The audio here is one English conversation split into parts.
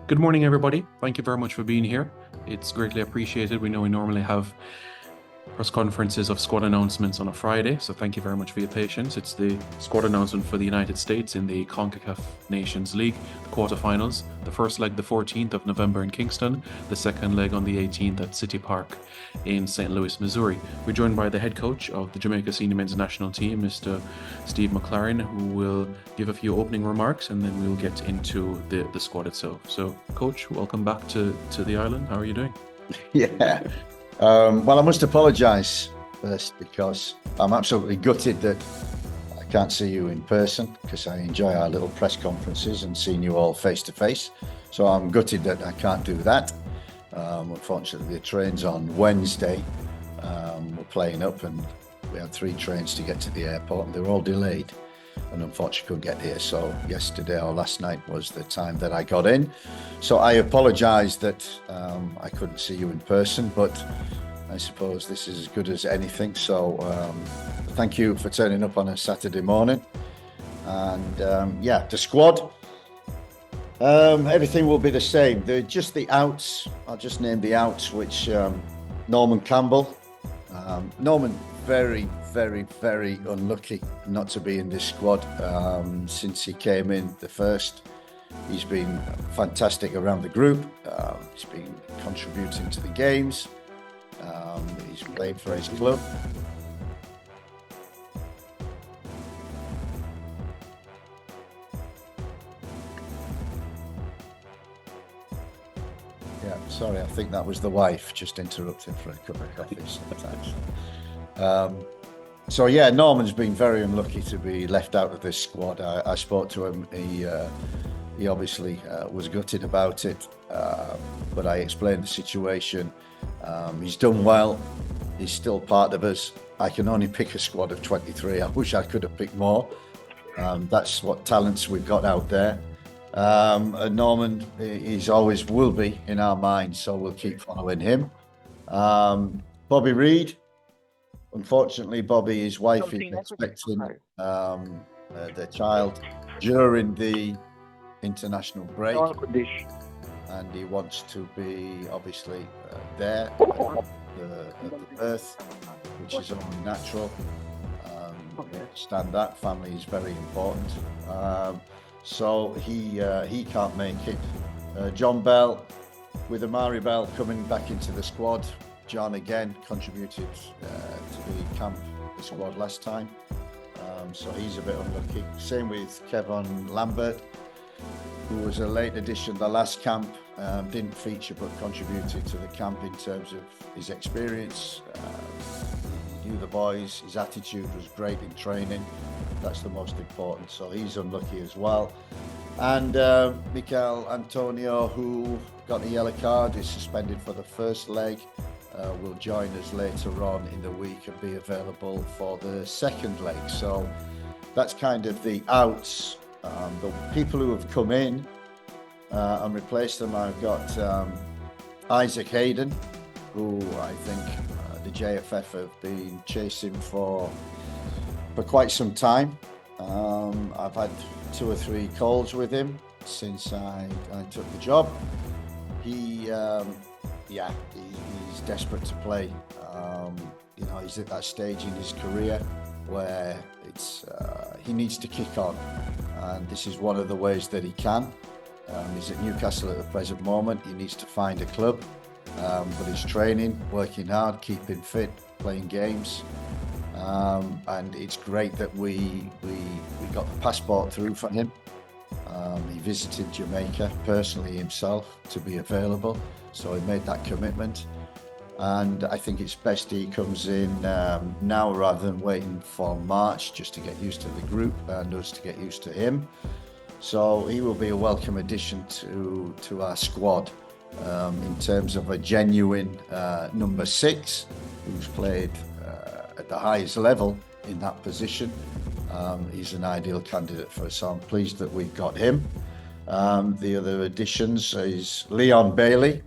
Good morning, everybody. Thank you very much for being here. It's greatly appreciated. We know we normally have press conferences of squad announcements on a Friday, so thank you very much for your patience. It's the squad announcement for the United States in the CONCACAF Nations League, the quarterfinals. The first leg, the 14th of November in Kingston, the second leg on the 18th at City Park in St. Louis, Missouri. We're joined by the head coach of the Jamaica Senior Men's National Team, Mr. Steve McLaren, who will give a few opening remarks and then we'll get into the squad itself. So, Coach, welcome back to the island. How are you doing? Yeah. Well, I must apologise first because I'm absolutely gutted that I can't see you in person because I enjoy our little press conferences and seeing you all face to face. So I'm gutted that I can't do that. Unfortunately, the train's on Wednesday. We're playing up and we had 3 trains to get to the airport and they were all delayed and unfortunately couldn't get here. So yesterday or last night was the time that I got in. So I apologise that I couldn't see you in person, but I suppose this is as good as anything. So thank you for turning up on a Saturday morning. And yeah, the squad, everything will be the same. They're just the outs. I'll just name the outs, which Norman Campbell. Norman, very unlucky not to be in this squad since he came in the first. He's been fantastic around the group. He's been contributing to the games. He's played for his club. Yeah, sorry, I think that was the wife just interrupting for a cup of coffee sometimes. So yeah, Norman's been very unlucky to be left out of this squad. I spoke to him. He obviously was gutted about it, but I explained the situation. He's done well. He's still part of us. I can only pick a squad of 23. I wish I could have picked more. That's what talents we've got out there. And Norman is always will be in our minds, so we'll keep following him. Bobby Reid. Unfortunately, Bobby, his wife is expecting their child during the international break, and he wants to be obviously there at the birth, which is only natural. We understand that family is very important, so he can't make it. John Bell, with Amari Bell coming back into the squad. John again contributed to the camp, the squad last time, so he's a bit unlucky. Same with Kevin Lambert, who was a late addition the last camp, didn't feature but contributed to the camp in terms of his experience. He knew the boys, his attitude was great in training. That's the most important, so he's unlucky as well. And Mikel Antonio, who got a yellow card, is suspended for the first leg. Will join us later on in the week and be available for the second leg. So that's kind of the outs. The people who have come in and replaced them, I've got Isaac Hayden, who I think the JFF have been chasing for quite some time. I've had 2 or 3 calls with him since I took the job. He's desperate to play. He's at that stage in his career where he needs to kick on, and this is one of the ways that he can. He's at Newcastle at the present moment. He needs to find a club, but he's training, working hard, keeping fit, playing games, and it's great that we got the passport through for him. He visited Jamaica personally himself to be available, so he made that commitment. And I think it's best he comes in now rather than waiting for March just to get used to the group and us to get used to him. So he will be a welcome addition to our squad in terms of a genuine number 6 who's played at the highest level in that position. He's an ideal candidate for us, so I'm pleased that we've got him. The other additions is Leon Bailey.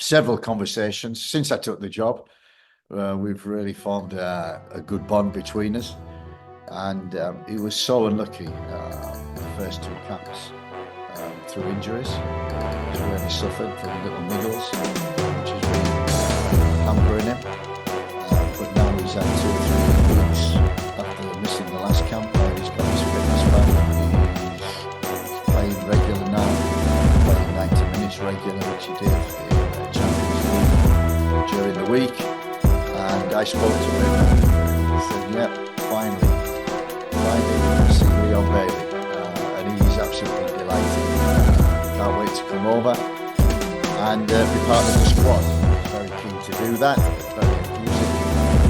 Several conversations since I took the job. We've really formed a good bond between us, and he was so unlucky the first 2 camps. through injuries. He's really suffered from little niggles, which has been hampering him. But now he's had 2 or 3 weeks after missing the last camp where he's got his fitness back. He's playing regular now, playing 90 minutes regular, which he did in the Champions League during the week. And I spoke to him and he said, yeah, finally we can see Leon Bailey. And he's absolutely delighted. Can't wait to come over and be part of the squad. He's very keen to do that, very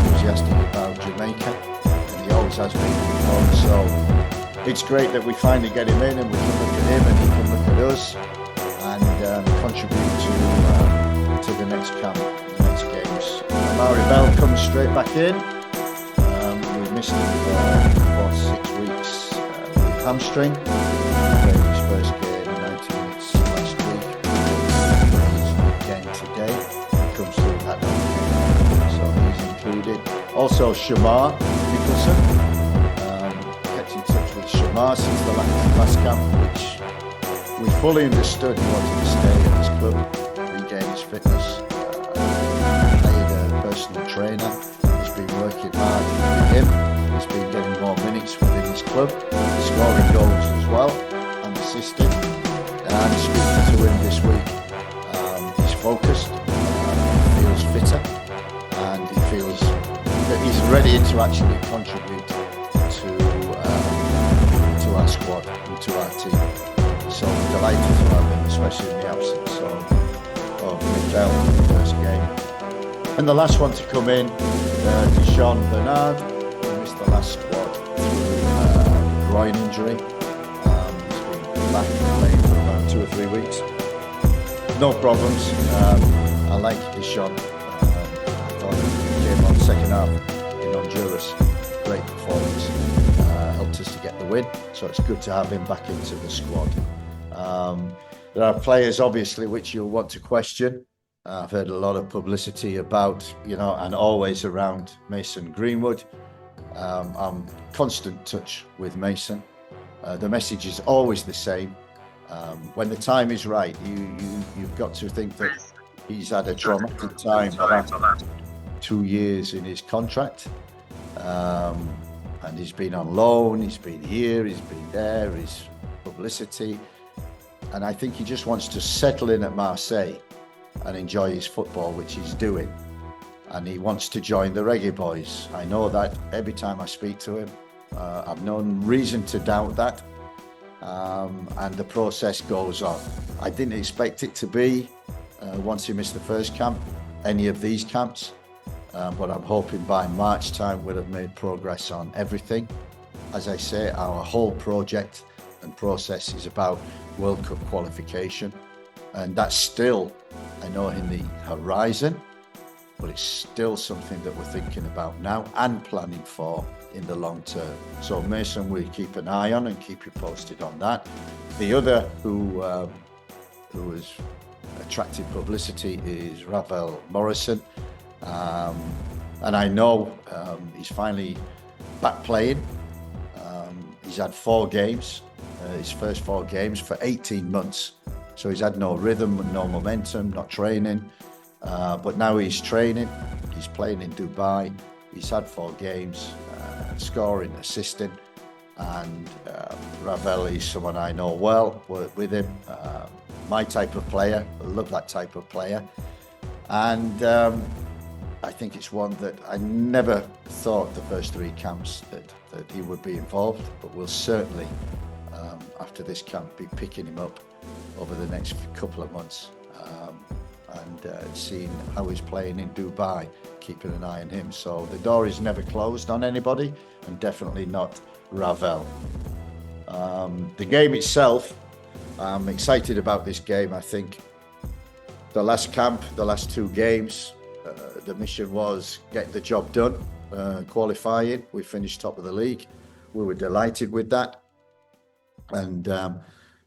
enthusiastic about Jamaica, and he always has been before. So it's great that we finally get him in and we can look at him and he can look at us and contribute to the next camp, the next games. Amari Bell comes straight back in. We missed him for 6 weeks with hamstring. He played his first game 90 minutes last week. Again today. He comes through that game, so he's included. Also Shamar Nicholson. Kept in touch with Shamar since the last camp, which we fully understood he wanted to stay at his club, regain his fitness. Hired a personal trainer. He's been working hard with him. He's been getting more minutes within his club, scoring goals as well, and assisting. And speaking to him this week, he's focused, he feels fitter, and he feels that he's ready to actually contribute to our squad and to our team. So we're delighted to have him, especially in the absence of Miguel in the first game. And the last one to come in, Deshaun Bernard, who missed the last squad through groin injury. He's been back playing for about 2 or 3 weeks. No problems. I like Deshaun. I thought he came on second half in Honduras. Great performance. Helped us to get the win. So it's good to have him back into the squad. There are players, obviously, which you'll want to question. I've heard a lot of publicity about, and always around Mason Greenwood. I'm constant touch with Mason. The message is always the same. When the time is right, you've got to think that he's had a traumatic time the last 2 years in his contract. And he's been on loan, he's been here, he's been there, his publicity. And I think he just wants to settle in at Marseille and enjoy his football, which he's doing. And he wants to join the Reggae Boyz. I know that every time I speak to him. I've no reason to doubt that. And the process goes on. I didn't expect it to be, once he missed the first camp, any of these camps. But I'm hoping by March time we'll have made progress on everything. As I say, our whole project and process is about World Cup qualification. And that's still, I know, in the horizon, but it's still something that we're thinking about now and planning for in the long term. So Mason, we'll keep an eye on and keep you posted on that. The other who has attracted publicity is Ravel Morrison. And I know he's finally back playing. He's had 4 games, his first 4 games for 18 months. So he's had no rhythm, no momentum, not training. But now he's training. He's playing in Dubai. He's had 4 games, scoring, assisting. And Ravel is someone I know well, worked with him. My type of player, I love that type of player. And I think it's one that I never thought the first 3 camps that he would be involved, but we'll certainly, after this camp, be picking him up over the next couple of months and seeing how he's playing in Dubai, keeping an eye on him. So the door is never closed on anybody, and definitely not Ravel. The game itself, I'm excited about this game. I think the last camp, the last 2 games, the mission was get the job done, qualifying. We finished top of the league. We were delighted with that. And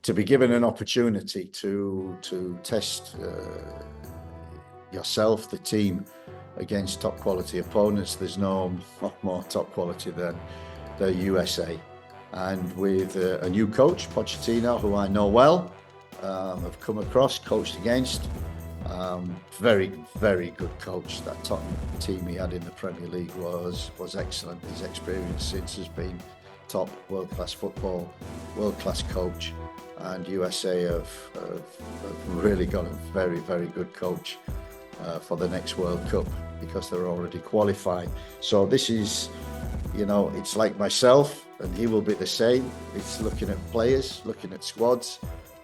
to be given an opportunity to test yourself, the team, against top quality opponents, there's no more top quality than the USA. and with a new coach, Pochettino, who I know well, have come across, coached against. Very, very good coach. That Tottenham team he had in the Premier League was excellent. His experience since has been top, world-class football, world-class coach, and USA have really got a very, very good coach for the next World Cup, because they're already qualified. So this is, you know, it's like myself, and he will be the same. It's looking at players, looking at squads,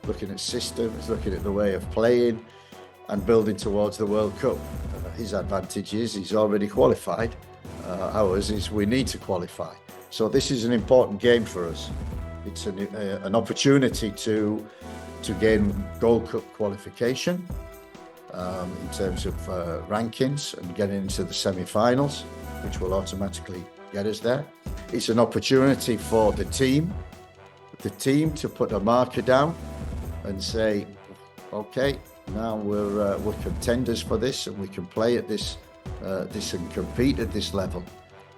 looking at systems, looking at the way of playing, and building towards the World Cup. His advantage is he's already qualified. Ours is we need to qualify. So this is an important game for us. It's an opportunity to gain Gold Cup qualification in terms of rankings and getting into the semi-finals, which will automatically get us there. It's an opportunity for the team to put a marker down and say, okay, now we're contenders for this, and we can play at this and compete at this level.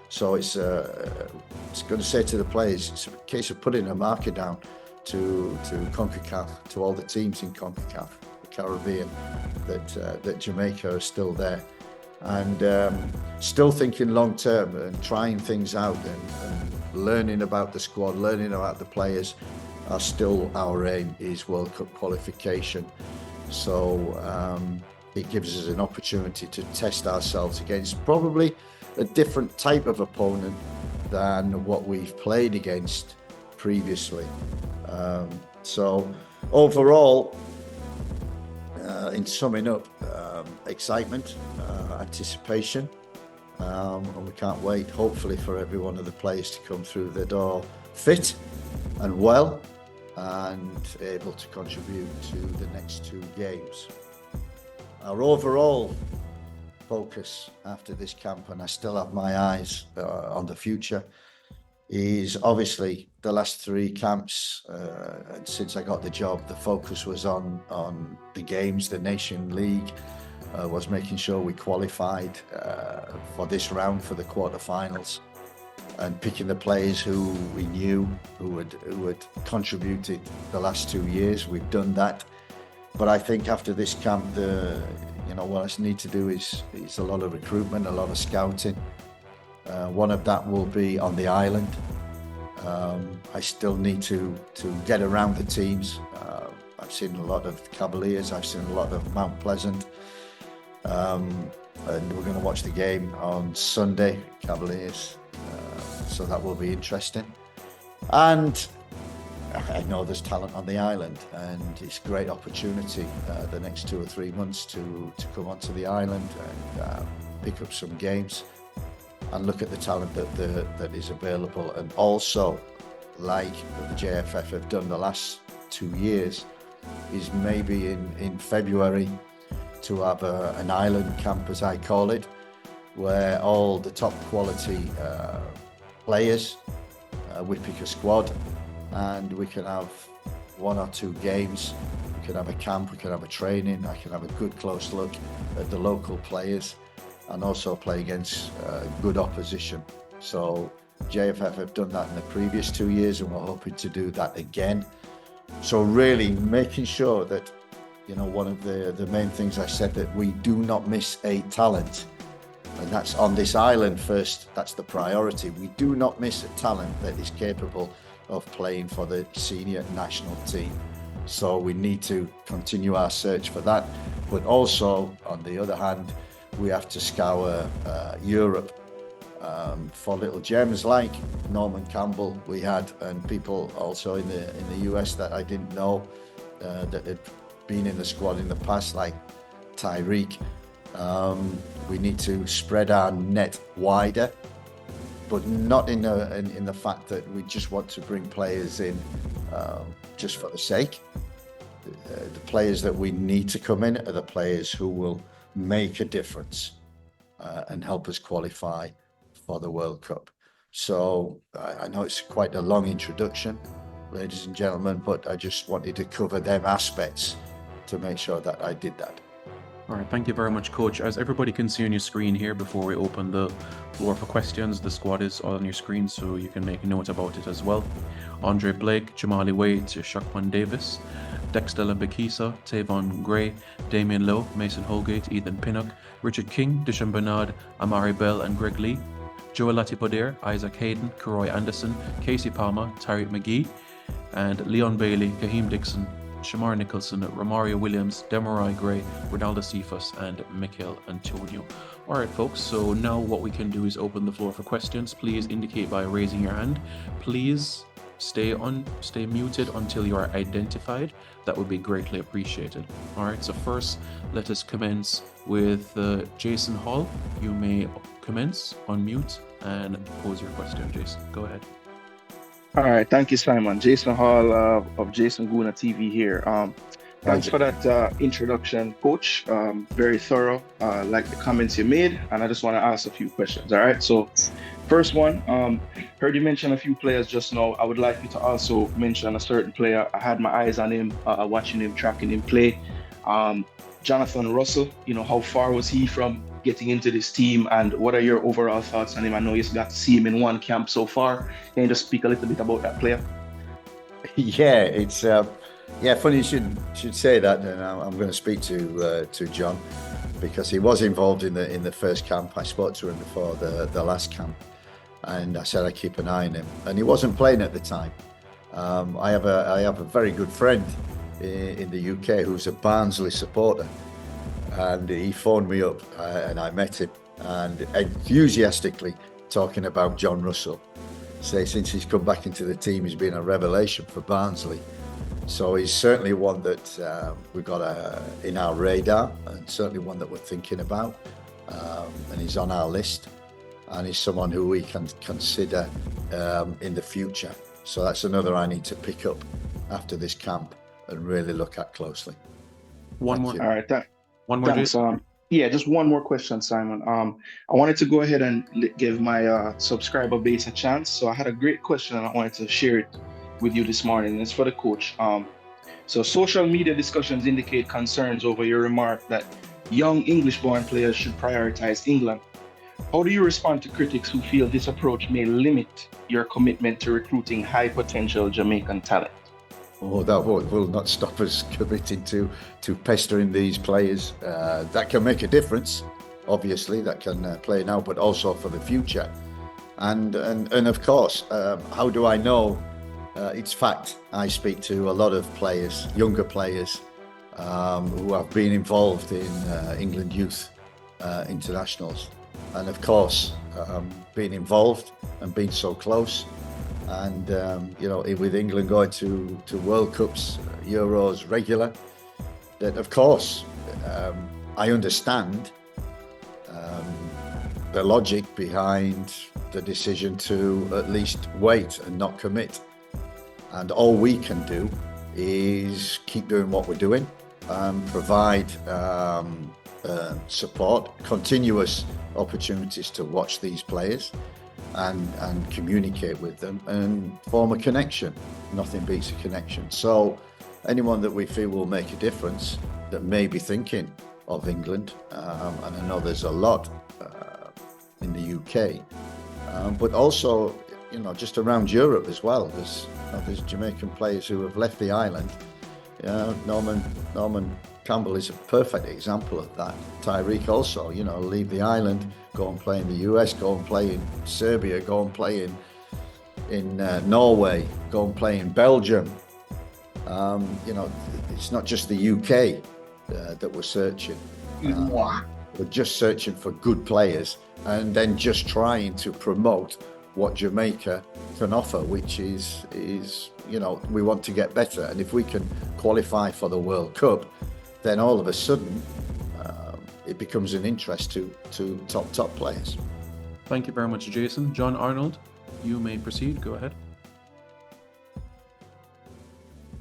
So it's going to say to the players, it's a case of putting a marker down to CONCACAF, to all the teams in CONCACAF, the Caribbean, that Jamaica are still there, and still thinking long term and trying things out and learning about the squad, learning about the players. Are still our aim is World Cup qualification. So it gives us an opportunity to test ourselves against probably a different type of opponent than what we've played against previously. So overall, in summing up, excitement, anticipation, and we can't wait, hopefully, for every one of the players to come through the door fit and well, and able to contribute to the next 2 games. Our overall focus after this camp, and I still have my eyes on the future, is obviously the last 3 camps. And since I got the job, the focus was on the games. The Nation League was making sure we qualified for this round, for the quarterfinals, and picking the players who we knew who had contributed the last 2 years. We've done that, but I think after this camp, what I need to do is a lot of recruitment, a lot of scouting. One of that will be on the island. I still need to get around the teams. I've seen a lot of Cavaliers, I've seen a lot of Mount Pleasant, and we're going to watch the game on Sunday, Cavaliers. So that will be interesting. And I know there's talent on the island, and it's a great opportunity the next 2 or 3 months to come onto the island and pick up some games and look at the talent that is available. And also, like the JFF have done the last 2 years, is maybe in February to have an island camp, as I call it, where all the top quality players, we pick a squad, and we can have 1 or 2 games. We can have a camp, we can have a training, I can have a good close look at the local players, and also play against good opposition. So JFF have done that in the previous 2 years, and we're hoping to do that again. So really making sure that, one of the main things I said, that we do not miss a talent. And that's on this island first, that's the priority. We do not miss a talent that is capable of playing for the senior national team. So we need to continue our search for that. But also, on the other hand, we have to scour Europe for little gems like Norman Campbell we had, and people also in the US that I didn't know that had been in the squad in the past, like Tyreek. We need to spread our net wider, but not in the fact that we just want to bring players in just for the sake. The players that we need to come in are the players who will make a difference and help us qualify for the World Cup. So I know it's quite a long introduction, ladies and gentlemen, but I just wanted to cover them aspects to make sure that I did that. All right, thank you very much, Coach. As everybody can see on your screen here, before we open the floor for questions, the squad is on your screen, so you can make a note about it as well. Andre Blake, Jamali Wade, Shakwan Davis, Dexter Lambekisa, Tavon Gray, Damian Lowe, Mason Holgate, Ethan Pinnock, Richard King, Dishon Bernard, Amari Bell, and Greg Lee, Joel Latipoder, Isaac Hayden, Karoy Anderson, Casey Palmer, Tyreek McGee, and Leon Bailey, Kaheem Dixon, Shamar Nicholson, Romario Williams, Demarai Gray, Ronaldo Cephas, and Mikel Antonio. All right, folks, so now what we can do is open the floor for questions. Please indicate by raising your hand. Please stay muted until you are identified. That would be greatly appreciated. All right, so first, let us commence with Jason Hall. You may commence, unmute, and pose your question, Jason. Go ahead. All right, thank you, Simon. Jason Hall of Jason Guna TV here. Thanks for that introduction, Coach. Very thorough. Like the comments you made, and I just want to ask a few questions. All right, so first one, heard you mention a few players just now. I would like you to also mention a certain player. I had my eyes on him, watching him, tracking him play. Jonathan Russell, how far was he from getting into this team, and what are your overall thoughts on him? I know you got to see him in one camp so far. Can you just speak a little bit about that player? Yeah, it's funny you should say that, and I'm going to speak to John, because he was involved in the first camp. I spoke to him before the last camp, and I said I keep an eye on him, and he wasn't playing at the time. I have a very good friend in the UK who's a Barnsley supporter, and he phoned me up, and I met him, and enthusiastically talking about John Russell. Say since he's come back into the team, he's been a revelation for Barnsley. So he's certainly one that we've got in our radar, and certainly one that we're thinking about, and he's on our list, and he's someone who we can consider in the future. So that's another I need to pick up after this camp and really look at closely. One more. All right, One more. Thanks. Yeah, just one more question, Simon. I wanted to go ahead and give my subscriber base a chance. So I had a great question, and I wanted to share it with you this morning. It's for the coach. So social media discussions indicate concerns over your remark that young English-born players should prioritize England. How do you respond to critics who feel this approach may limit your commitment to recruiting high-potential Jamaican talent? Oh, that will not stop us committing to pestering these players. That can make a difference, obviously, that can play now, but also for the future. And of course, how do I know? It's fact. I speak to a lot of players, younger players, who have been involved in England youth internationals. And of course, being involved and being so close, and with England going to World Cups, Euros regular, that of course I understand the logic behind the decision to at least wait and not commit. And all we can do is keep doing what we're doing and provide support, continuous opportunities to watch these players and communicate with them and form a connection. Nothing beats a connection. So anyone that we feel will make a difference that may be thinking of England, and I know there's a lot in the UK, but also just around Europe as well. There's Jamaican players who have left the island. Norman Campbell is a perfect example of that. Tyreek also, leave the island, go and play in the US, go and play in Serbia, go and play in Norway, go and play in Belgium. It's not just the UK that we're searching. We're just searching for good players and then just trying to promote what Jamaica can offer, which is we want to get better. And if we can qualify for the World Cup, then all of a sudden it becomes an interest to top players. Thank you very much, Jason. John Arnold, you may proceed. Go ahead.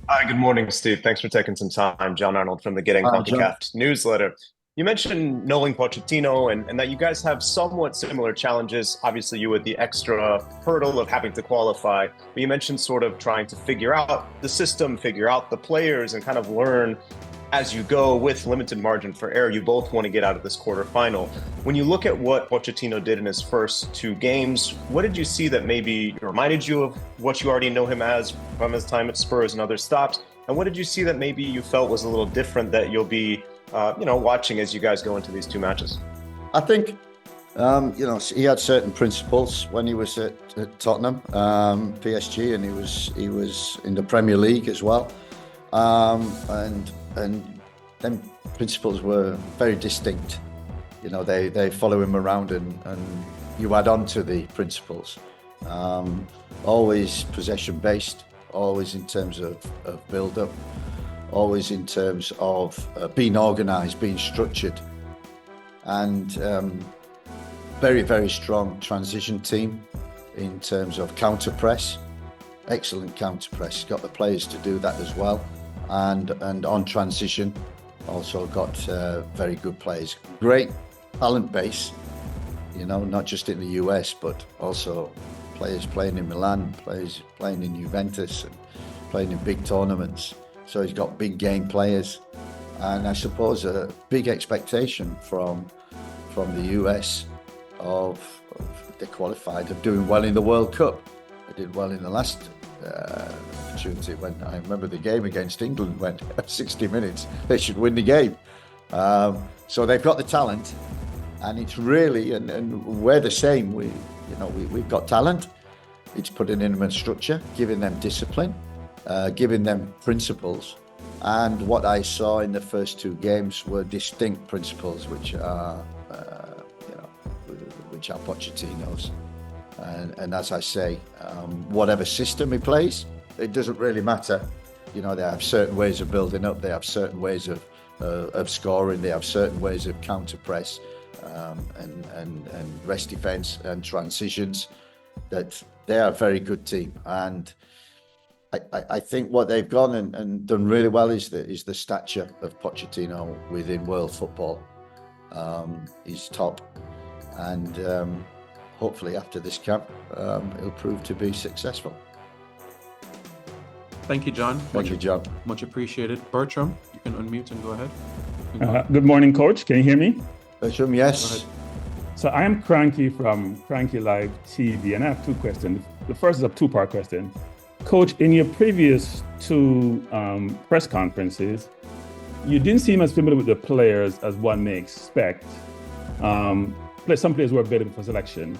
Hi, good morning, Steve. Thanks for taking some time. John Arnold from the Getting CONCACAF newsletter. You mentioned knowing Pochettino and that you guys have somewhat similar challenges. Obviously, you with the extra hurdle of having to qualify, but you mentioned sort of trying to figure out the system, figure out the players, and kind of learn as you go with limited margin for error, you both want to get out of this quarterfinal. When you look at what Pochettino did in his first 2 games, what did you see that maybe reminded you of what you already know him as from his time at Spurs and other stops? And what did you see that maybe you felt was a little different that you'll be, watching as you guys go into these 2 matches? I think, he had certain principles when he was at Tottenham, PSG, and he was in the Premier League as well. And them principles were very distinct. They follow him around and you add on to the principles. Always possession based, always in terms of build up, always in terms of being organised, being structured, and very, very strong transition team in terms of counter press. Excellent counter press, got the players to do that as well. And on transition, also got very good players. Great talent base, not just in the US, but also players playing in Milan, players playing in Juventus, and playing in big tournaments. So he's got big game players. And I suppose a big expectation from the US of they qualified, of doing well in the World Cup. They did well in the last opportunity when I remember the game against England went 60 minutes. They should win the game. So they've got the talent, and it's really, and we're the same. We've got talent. It's putting in them a structure, giving them discipline, giving them principles. And what I saw in the first 2 games were distinct principles, which are Pochettino's. And as I say, whatever system he plays, it doesn't really matter. They have certain ways of building up. They have certain ways of scoring. They have certain ways of counter press and rest defense and transitions. That they are a very good team. And I think what they've gone and done really well is the stature of Pochettino within world football. He's top, and hopefully after this camp, it'll prove to be successful. Thank you, John. Thank you, John. Much appreciated. Bertram, you can unmute and go ahead. Good morning, Coach. Can you hear me? Bertram, yes. So I am Cranky from Cranky Live TV, and I have 2 questions. The first is a 2-part question. Coach, in your previous 2 press conferences, you didn't seem as familiar with the players as one may expect. Some players were bidding for selection.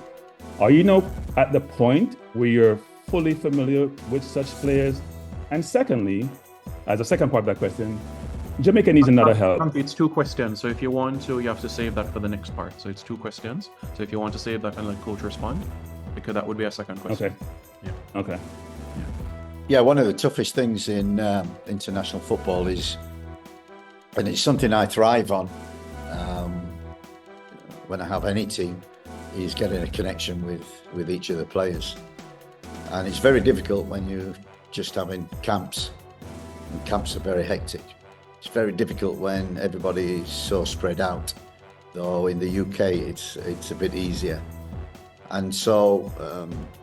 Are you now at the point where you're fully familiar with such players? And secondly, as a second part of that question, Jamaica needs another help. It's 2 questions. So if you want to, you have to save that for the next part. So it's 2 questions. So if you want to save that and let Coach respond, because that would be a second question. Okay. Yeah. Okay. Yeah, one of the toughest things in international football is, and it's something I thrive on when I have any team, is getting a connection with each of the players. And it's very difficult when you're just having camps, and camps are very hectic. It's very difficult when everybody is so spread out, though in the UK it's a bit easier. And so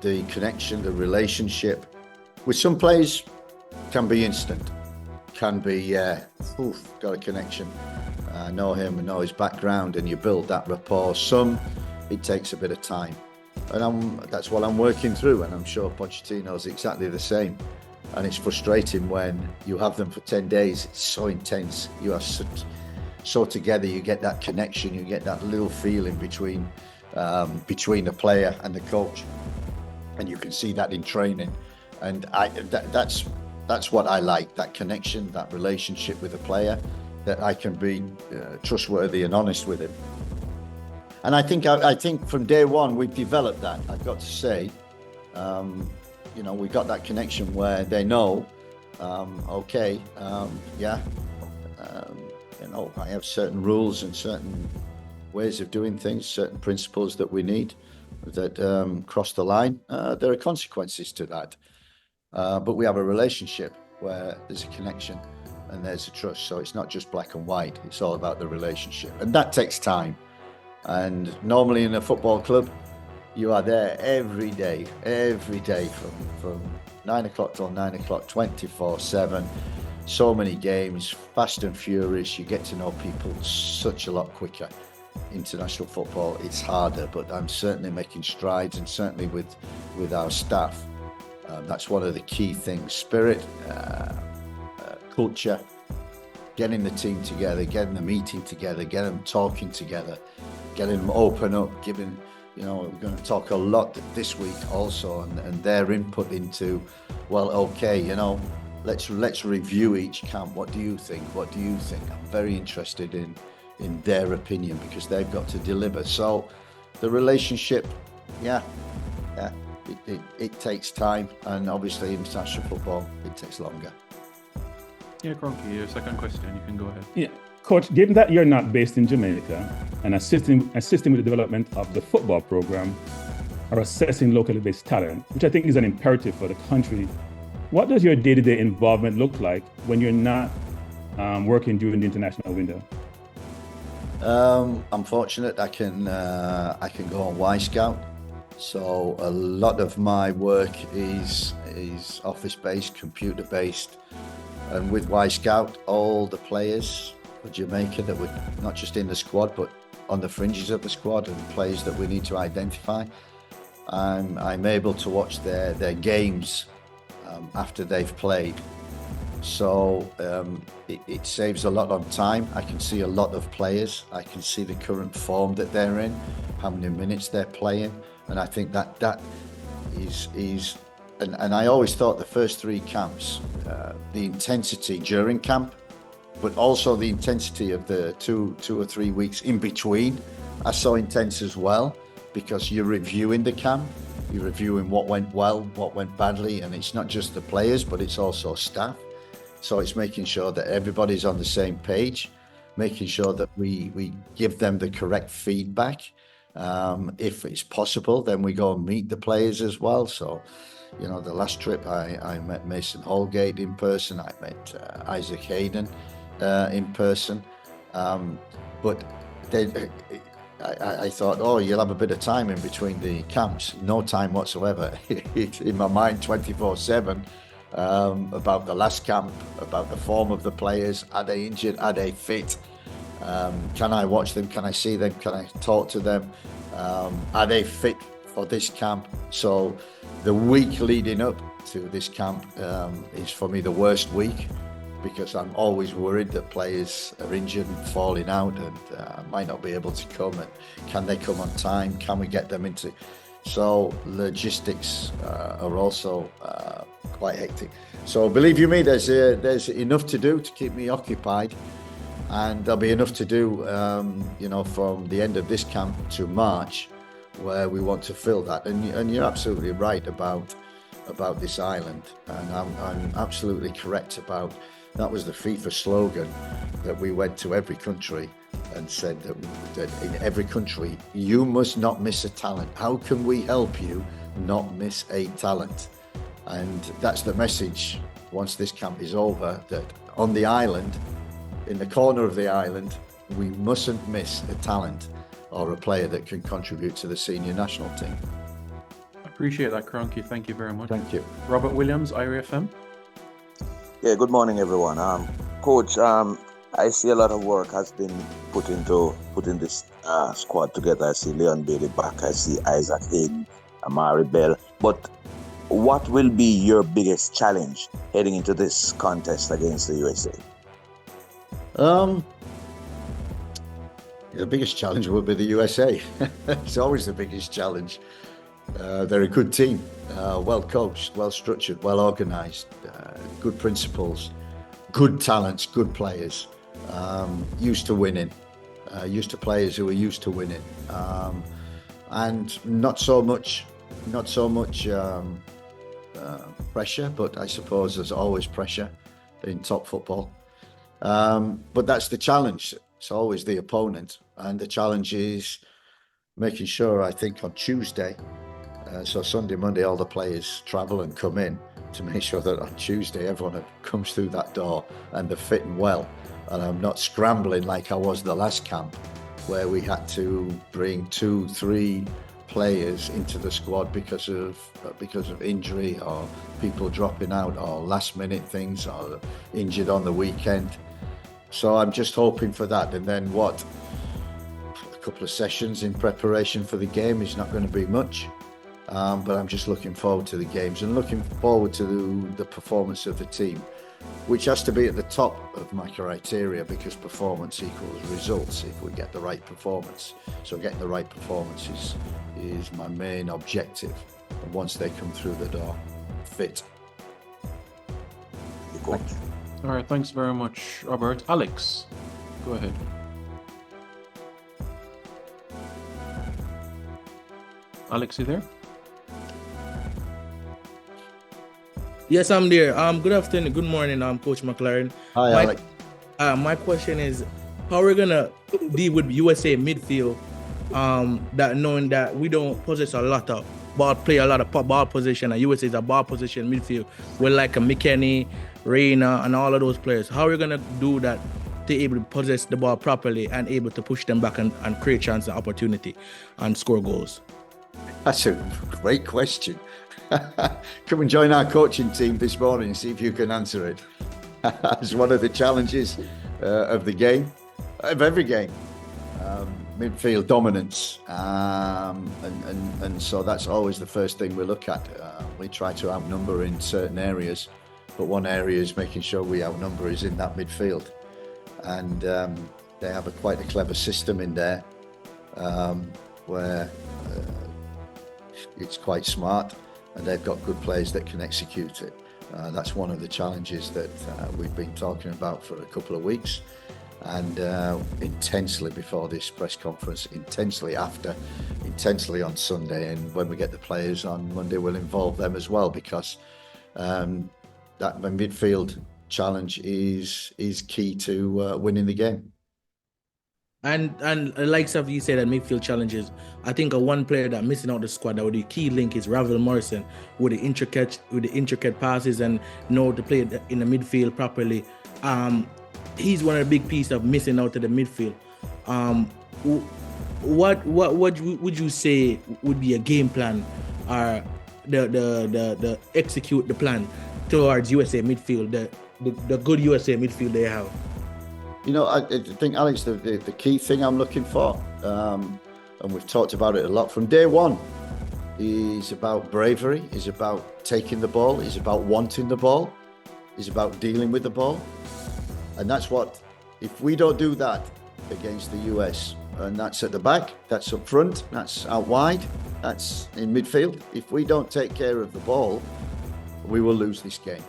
the connection, the relationship with some players can be instant, can be, got a connection. I know him, I know his background, and you build that rapport. Some, it takes a bit of time. And that's what I'm working through, and I'm sure Pochettino's exactly the same. And it's frustrating when you have them for 10 days, it's so intense. You are so together, you get that connection, you get that little feeling between the player and the coach. And you can see that in training. And that's what I like, that connection, that relationship with the player, that I can be trustworthy and honest with him. And I think from day one we've developed that. I've got to say, we got that connection where they know, I have certain rules and certain ways of doing things, certain principles that we need that cross the line. There are consequences to that. But we have a relationship where there's a connection and there's a trust. So it's not just black and white, it's all about the relationship. And that takes time. And normally in a football club, you are there every day from 9 o'clock till 9 o'clock, 24/7. so many games, fast and furious. You get to know people such a lot quicker. International football, it's harder, but I'm certainly making strides, and certainly with our staff. That's one of the key things: spirit, culture, getting the team together, getting them eating together, getting them talking together, getting them open up, giving, we're going to talk a lot this week also, and their input into, well, okay, let's review each camp. What do you think? What do you think? I'm very interested in their opinion, because they've got to deliver. So the relationship, it takes time, and obviously international football, it takes longer. Yeah, Cronky, your second question, you can go ahead. Yeah, Coach, given that you're not based in Jamaica and assisting with the development of the football program or assessing locally based talent, which I think is an imperative for the country, what does your day-to-day involvement look like when you're not working during the international window? I'm fortunate I can go on Y Scout, so a lot of my work is office-based, computer-based, and with Y Scout, all the players for Jamaica that were not just in the squad but on the fringes of the squad, and players that we need to identify, I'm able to watch their games after they've played. So it saves a lot on time. I can see a lot of players. I can see the current form that they're in, how many minutes they're playing, and I think that is and I always thought the first three camps, the intensity during camp, but also the intensity of the two or 3 weeks in between are so intense as well, because you're reviewing the camp. You're reviewing what went well, what went badly, and it's not just the players, but it's also staff. So it's making sure that everybody's on the same page, making sure that we give them the correct feedback. If it's possible, then we go and meet the players as well. So, the last trip I met Mason Holgate in person. I met Isaac Hayden in person. But I thought, you'll have a bit of time in between the camps. No time whatsoever. It's in my mind 24/7 about the last camp, about the form of the players. Are they injured? Are they fit? Can I watch them? Can I see them? Can I talk to them? Are they fit for this camp? So the week leading up to this camp is for me the worst week, because I'm always worried that players are injured and falling out and might not be able to come. And can they come on time? Can we get them into? So logistics are also quite hectic. So believe you me, there's enough to do to keep me occupied, and there'll be enough to do, from the end of this camp to March, where we want to fill that. And you're absolutely right about this island, and I'm absolutely correct about. That was the FIFA slogan, that we went to every country and said that in every country, you must not miss a talent. How can we help you not miss a talent? And that's the message once this camp is over, that on the island, in the corner of the island, we mustn't miss a talent or a player that can contribute to the senior national team. Appreciate that, Cronky. Thank you very much. Thank you. Robert Williams, IRFM. Yeah, good morning, everyone. Coach, I see a lot of work has been put into putting this squad together. I see Leon Bailey back. I see Isaac Hayden, Amari Bell. But what will be your biggest challenge heading into this contest against the USA? The biggest challenge will be the USA. It's always the biggest challenge. They're a good team, well coached, well structured, well organised, good principles, good talents, good players, used to winning, used to players who are used to winning, and not so much pressure. But I suppose there's always pressure in top football. But that's the challenge. It's always the opponent, and the challenge is making sure, I think, on Tuesday. So Sunday, Monday, all the players travel and come in, to make sure that on Tuesday everyone comes through that door and they're fitting well. And I'm not scrambling like I was the last camp, where we had to bring 2, 3 players into the squad because of injury or people dropping out or last minute things or injured on the weekend. So I'm just hoping for that. And then a couple of sessions in preparation for the game is not going to be much. But I'm just looking forward to the games and looking forward to the performance of the team, which has to be at the top of my criteria because performance equals results if we get the right performance. So getting the right performance is my main objective. And once they come through the door, fit. All right, thanks very much, Robert. Alex, go ahead. Alex, you there? Yes, I'm there. Good afternoon, good morning, Coach McLaren. Hi, Alex. My question is, how are we gonna deal with USA midfield? That knowing that we don't possess a lot of play a lot of ball position, and USA is a ball position midfield with like a McKennie, Reina, and all of those players. How are we gonna do that to able to possess the ball properly and able to push them back and create chance and opportunity and score goals? That's a great question. Come and join our coaching team this morning and see if you can answer it. It's one of the challenges of the game, of every game. Midfield dominance, and so that's always the first thing we look at. We try to outnumber in certain areas, but one area is making sure we outnumber is in that midfield, and they have quite a clever system in there where it's quite smart, and they've got good players that can execute it. That's one of the challenges that we've been talking about for a couple of weeks, and intensely before this press conference, intensely after, intensely on Sunday, and when we get the players on Monday, we'll involve them as well, because that midfield challenge is key to winning the game. And like some of you said, that midfield challenges, I think one player that missing out the squad that would be key link is Ravel Morrison with the intricate passes and know to play in the midfield properly. He's one of the big pieces of missing out to the midfield. What would you say would be a game plan or the execute the plan towards USA midfield, the good USA midfield they have? You know, I think, Alex, the key thing I'm looking for, and we've talked about it a lot from day one, is about bravery, is about taking the ball, is about wanting the ball, is about dealing with the ball. And that's what, if we don't do that against the US, and that's at the back, that's up front, that's out wide, that's in midfield, if we don't take care of the ball, we will lose this game.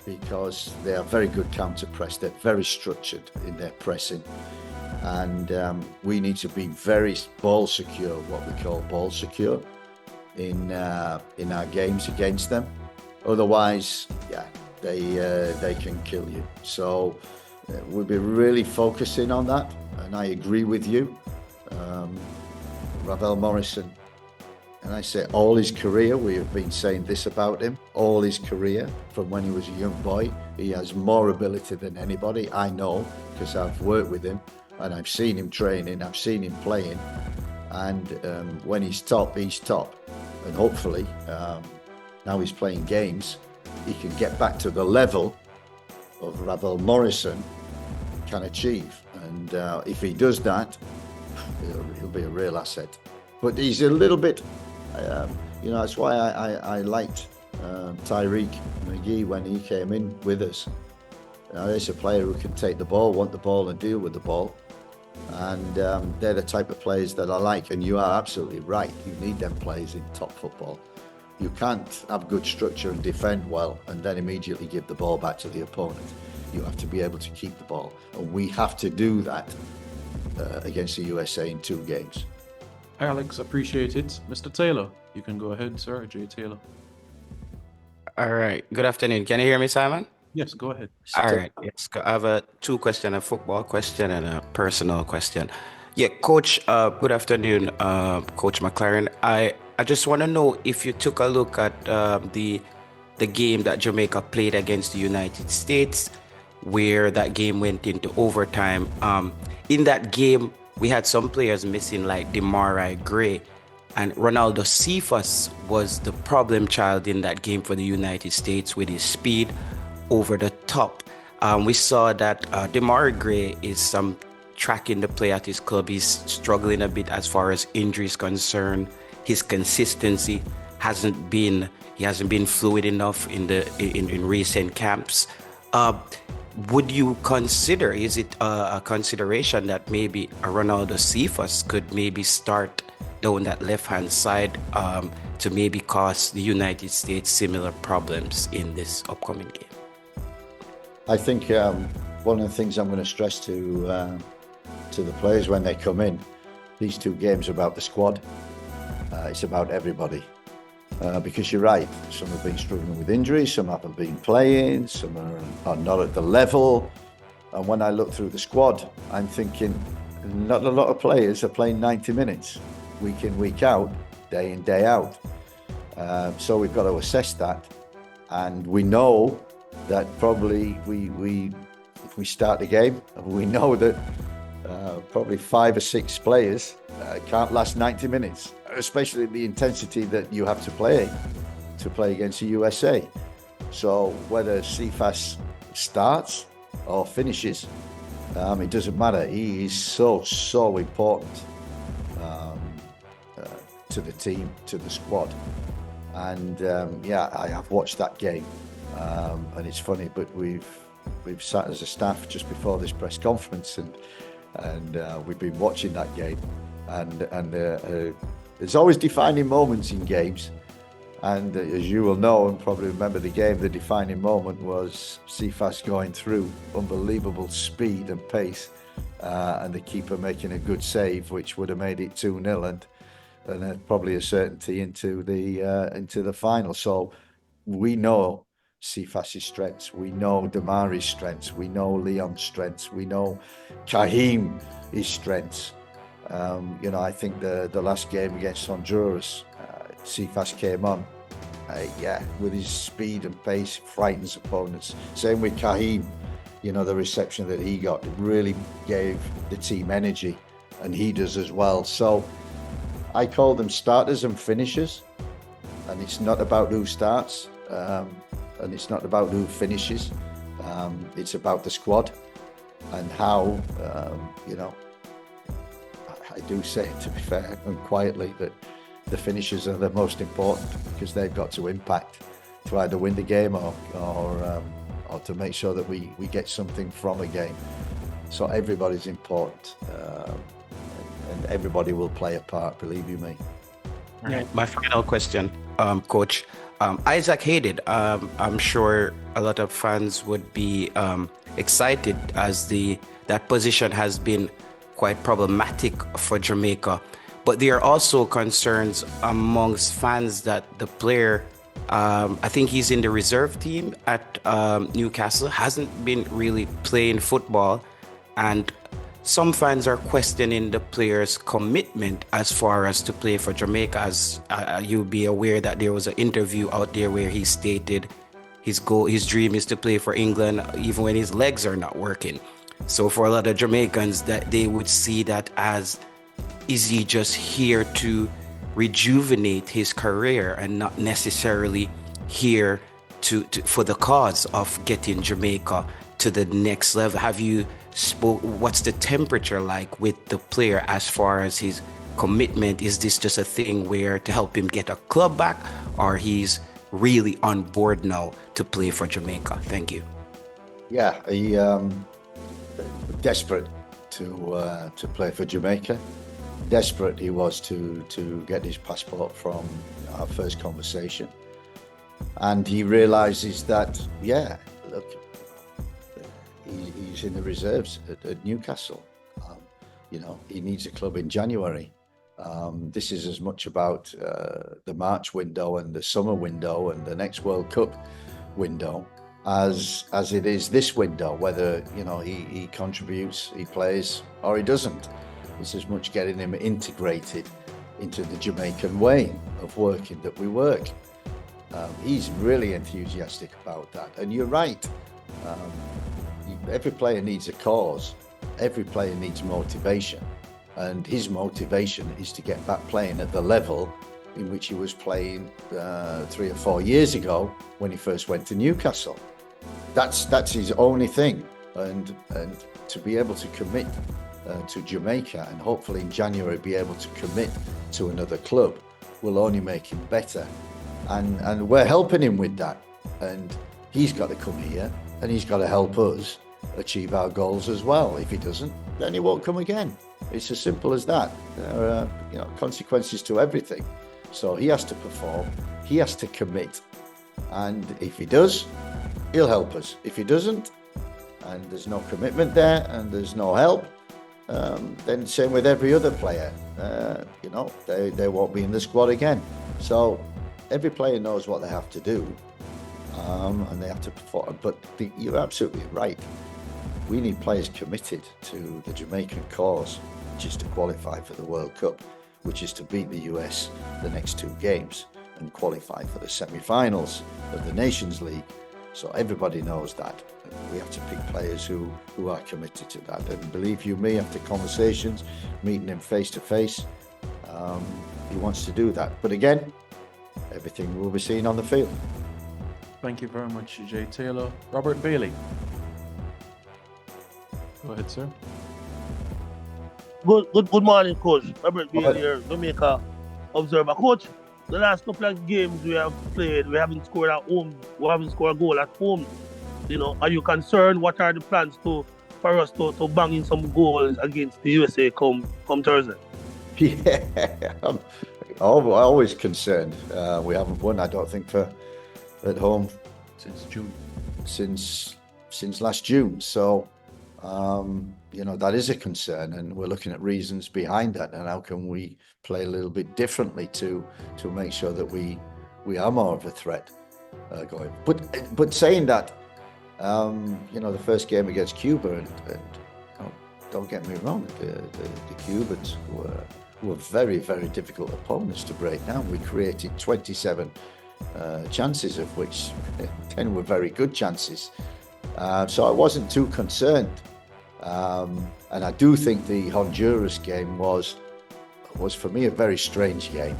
Because they are very good counter press, they're very structured in their pressing, and we need to be very ball secure, what we call ball secure, in our games against them. Otherwise, yeah, they can kill you. So we'll be really focusing on that, and I agree with you. Ravel Morrison, and I say all his career, we have been saying this about him, all his career, from when he was a young boy, he has more ability than anybody. I know, because I've worked with him, and I've seen him training, I've seen him playing, and when he's top, he's top. And hopefully, now he's playing games, he can get back to the level of Ravel Morrison can achieve. And if he does that, he'll be a real asset. But he's a little bit, that's why I liked Tyreek McGee when he came in with us. There's a player who can take the ball, want the ball, and deal with the ball. And they're the type of players that I like. And you are absolutely right. You need them players in top football. You can't have good structure and defend well and then immediately give the ball back to the opponent. You have to be able to keep the ball. And we have to do that against the USA in 2 games. Alex, appreciate it. Mr. Taylor, you can go ahead, sir. Jay Taylor. All right. Good afternoon. Can you hear me, Simon? Yes, go ahead. All right. Yes. I have 2 questions, a football question and a personal question. Yeah, Coach, good afternoon, Coach McLaren. I just want to know if you took a look at the game that Jamaica played against the United States, where that game went into overtime. In that game, we had some players missing, like Demarai Gray. And Ronaldo Cephas was the problem child in that game for the United States with his speed over the top. We saw that Demarai Gray is tracking the play at his club. He's struggling a bit as far as injuries concerned. His consistency hasn't been fluid enough in recent camps. Would you consider, is it a consideration that maybe a Ronaldo Cephas could maybe start down that left-hand side to maybe cause the United States similar problems in this upcoming game? I think one of the things I'm going to stress to the players when they come in, these two games are about the squad. It's about everybody. Because you're right, some have been struggling with injuries, some haven't been playing, some are not at the level. And when I look through the squad, I'm thinking not a lot of players are playing 90 minutes, week in, week out, day in, day out. So we've got to assess that. And we know that probably if we start the game, we know that probably 5 or 6 players can't last 90 minutes, especially the intensity that you have to play against the USA. So whether Cephas starts or finishes, it doesn't matter. He is so important to the team, to the squad. And I have watched that game, and it's funny, but we've sat as a staff just before this press conference, and we've been watching that game, and there's always defining moments in games, and as you will know and probably remember the game, the defining moment was Cephas going through unbelievable speed and pace, and the keeper making a good save, which would have made it 2-0 and probably a certainty into the final. So we know Cephas' strengths, we know Demarai's strengths, we know Leon's strengths, we know Kahim's strengths. I think the last game against Honduras, Cephas came on, with his speed and pace, frightens opponents. Same with Kahim, the reception that he got really gave the team energy, and he does as well. So I call them starters and finishers, and it's not about who starts, and it's not about who finishes. It's about the squad and how, I do say, to be fair and quietly, that the finishers are the most important, because they've got to impact to either win the game or to make sure that we get something from a game. So everybody's important, and everybody will play a part, believe you me. My final question, Coach. Isaac Hayden, I'm sure a lot of fans would be excited as that position has been quite problematic for Jamaica. But there are also concerns amongst fans that the player, I think he's in the reserve team at Newcastle, hasn't been really playing football. And some fans are questioning the player's commitment as far as to play for Jamaica. As you'll be aware that there was an interview out there where he stated his dream is to play for England even when his legs are not working. So for a lot of Jamaicans, that they would see that as, is he just here to rejuvenate his career and not necessarily here for the cause of getting Jamaica to the next level? Have you what's the temperature like with the player as far as his commitment? Is this just a thing where to help him get a club back, or he's really on board now to play for Jamaica? Thank you. Yeah, he desperate to play for Jamaica. Desperate he was to get his passport from our first conversation, and he realizes that look, he's in the reserves at Newcastle. He needs a club in January. This is as much about the March window and the summer window and the next World Cup window as it is this window, whether he contributes, he plays, or he doesn't. It's as much getting him integrated into the Jamaican way of working that we work. He's really enthusiastic about that, and you're right. Every player needs a cause. Every player needs motivation. And his motivation is to get back playing at the level in which he was playing 3 or 4 years ago when he first went to Newcastle. That's his only thing. And to be able to commit to Jamaica and hopefully in January be able to commit to another club will only make him better. And we're helping him with that. And he's got to come here and he's got to help us achieve our goals as well. If he doesn't, then he won't come again. It's as simple as that. There are consequences to everything. So he has to perform, he has to commit. And if he does, he'll help us. If he doesn't, and there's no commitment there and there's no help, then same with every other player. They won't be in the squad again. So every player knows what they have to do, and they have to perform. But you're absolutely right. We need players committed to the Jamaican cause, which is to qualify for the World Cup, which is to beat the US the next 2 games and qualify for the semi-finals of the Nations League. So everybody knows that. We have to pick players who are committed to that. And believe you me, after conversations, meeting him face to face, he wants to do that. But again, everything will be seen on the field. Thank you very much, Jay Taylor. Robert Bailey. Go ahead, sir. Good morning, Coach. Robert Bailey here, Jamaica Observer. Coach, the last couple of games we have played, we haven't scored at home. We haven't scored a goal at home. Are you concerned? What are the plans for us to bang in some goals against the USA come Thursday? Yeah, I'm always concerned. We haven't won, I don't think, at home since June. Since last June. So, that is a concern, and we're looking at reasons behind that, and how can we play a little bit differently to make sure that we are more of a threat going. But saying that, the first game against Cuba, and don't get me wrong, the Cubans were very, very difficult opponents to break down. We created 27 chances, of which 10 were very good chances. So I wasn't too concerned. And I do think the Honduras game was for me a very strange game,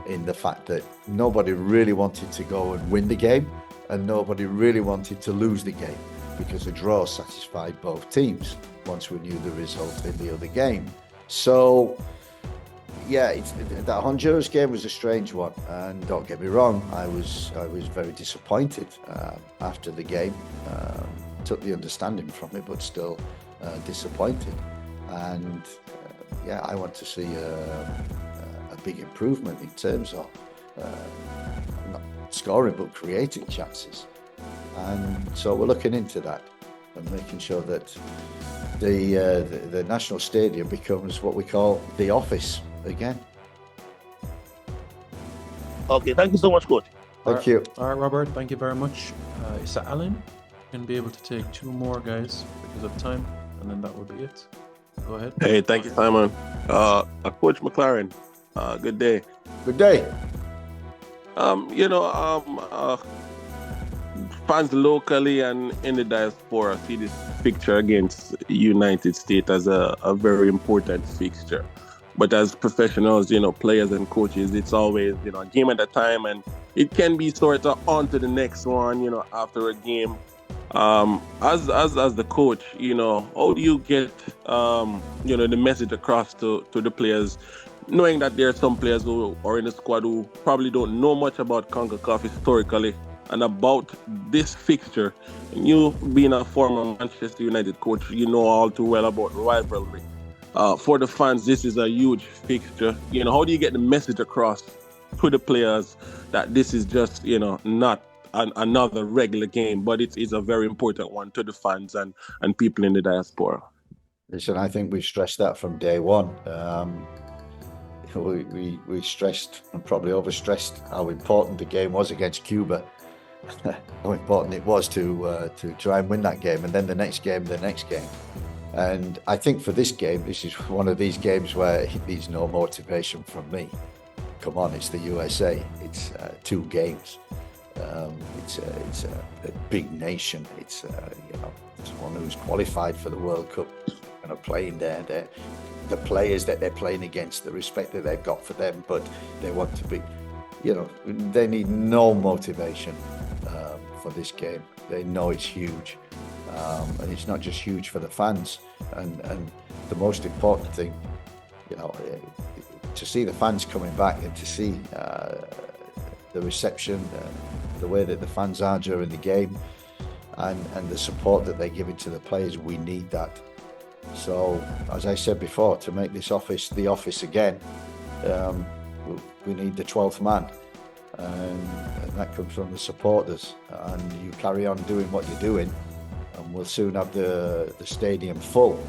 in the fact that nobody really wanted to go and win the game and nobody really wanted to lose the game, because a draw satisfied both teams once we knew the result in the other game. So yeah, that Honduras game was a strange one, and don't get me wrong, I was very disappointed after the game. Took the understanding from it, but still disappointed. And I want to see a big improvement in terms of not scoring but creating chances. And so we're looking into that and making sure that the national stadium becomes what we call the office again. Okay, thank you so much, Coach. Thank you. All right, Robert, thank you very much. Is that Alan? Going to be able to take 2 more, guys, because of time, and then that will be it. Go ahead. Hey, thank you, Simon. Coach McLaren, good day. Good day. Fans locally and in the diaspora see this fixture against United States as a very important fixture. But as professionals, players and coaches, it's always, a game at a time, and it can be sort of on to the next one, after a game. As the coach, how do you get, the message across to the players, knowing that there are some players who are in the squad who probably don't know much about CONCACAF historically and about this fixture? And you being a former Manchester United coach, you know all too well about rivalry. For the fans, this is a huge fixture. How do you get the message across to the players that this is just, not another regular game, but it's a very important one to the fans and people in the diaspora? Listen, I think we've stressed that from day one. We stressed and probably overstressed how important the game was against Cuba, how important it was to try and win that game, and then the next game. And I think for this game, this is one of these games where it needs no motivation from me. Come on, it's the USA. It's 2 games. It's a big nation. It's one who's qualified for the World Cup and are playing there. the players that they're playing against, the respect that they've got for them, but they want to be, they need no motivation for this game. They know it's huge, and it's not just huge for the fans. And the most important thing, to see the fans coming back and to see the reception, the way that the fans are during the game, and the support that they're giving to the players, we need that. So, as I said before, to make this office the office again, we need the 12th man, and that comes from the supporters. And you carry on doing what you're doing, and we'll soon have the stadium full.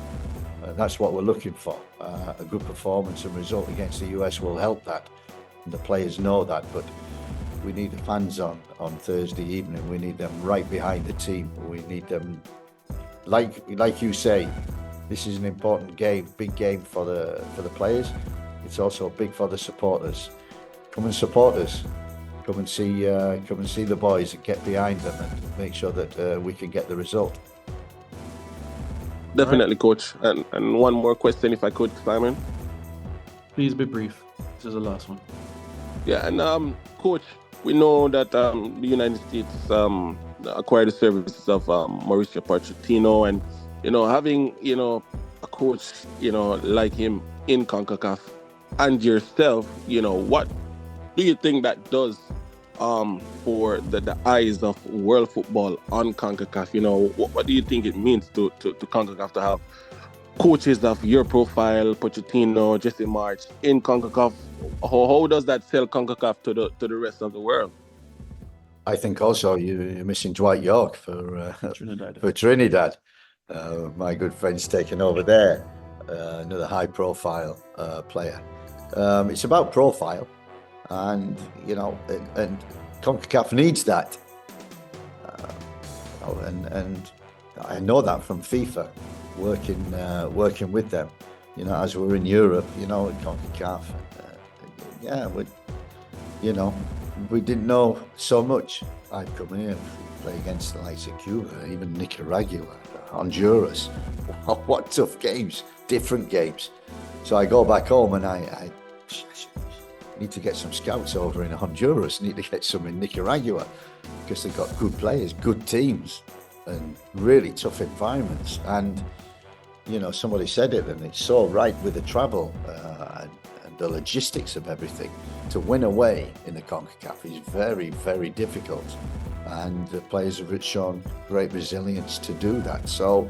And that's what we're looking for. A good performance and result against the US will help that, and the players know that. But we need the fans on Thursday evening. We need them right behind the team. We need them, like you say, this is an important game, big game for the players. It's also big for the supporters. Come and support us. Come and see the boys and get behind them and make sure that we can get the result. Definitely, Coach. And one more question, if I could, Simon. Please be brief. This is the last one. Yeah, and Coach, we know that the United States acquired the services of Mauricio Pochettino, and having a coach like him in CONCACAF, and yourself, what do you think that does for the eyes of world football on CONCACAF? What do you think it means to CONCACAF to have coaches of your profile, Pochettino, Jesse March, in CONCACAF? How does that sell CONCACAF to the rest of the world? I think also you're missing Dwight York for Trinidad. For Trinidad. My good friend's taken over there, another high-profile player. It's about profile, and and CONCACAF needs that. And I know that from FIFA, working with them. As we're in Europe, in CONCACAF. We didn't know so much. I'd come here and play against the likes of Cuba, even Nicaragua, Honduras. What tough games, different games. So I go back home and I need to get some scouts over in Honduras, need to get some in Nicaragua, because they've got good players, good teams, and really tough environments. And, somebody said it, and it's so right with the travel and the logistics of everything. To win away in the CONCACAF is very, very difficult. And the players have shown great resilience to do that. So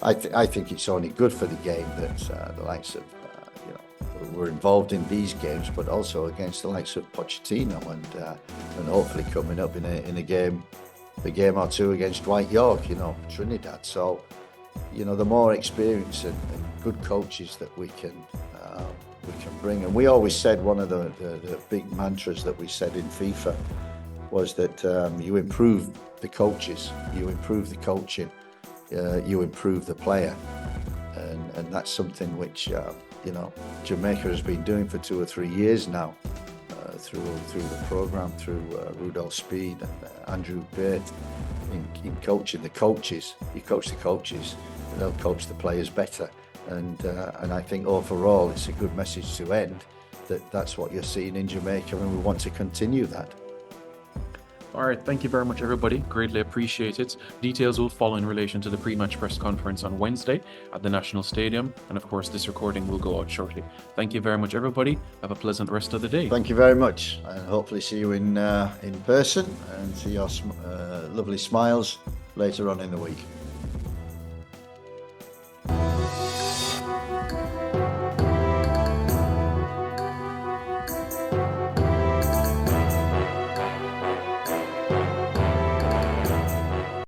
I think it's only good for the game that the likes of, we're involved in these games, but also against the likes of Pochettino and hopefully coming up in a game or two against Dwight York, Trinidad. So, the more experience and good coaches that we can bring. And we always said one of the big mantras that we said in FIFA was that you improve the coaches, you improve the coaching, you improve the player. And that's something which, Jamaica has been doing for 2 or 3 years now, through the program, through Rudolph Speed and Andrew Bate in coaching the coaches. You coach the coaches, they'll coach the players better. And I think overall it's a good message to end that's what you're seeing in Jamaica, and we want to continue that. All right, thank you very much, everybody. Greatly appreciate it. Details will follow in relation to the pre-match press conference on Wednesday at the National Stadium. And of course, this recording will go out shortly. Thank you very much, everybody. Have a pleasant rest of the day. Thank you very much. And hopefully see you in person and see your lovely smiles later on in the week.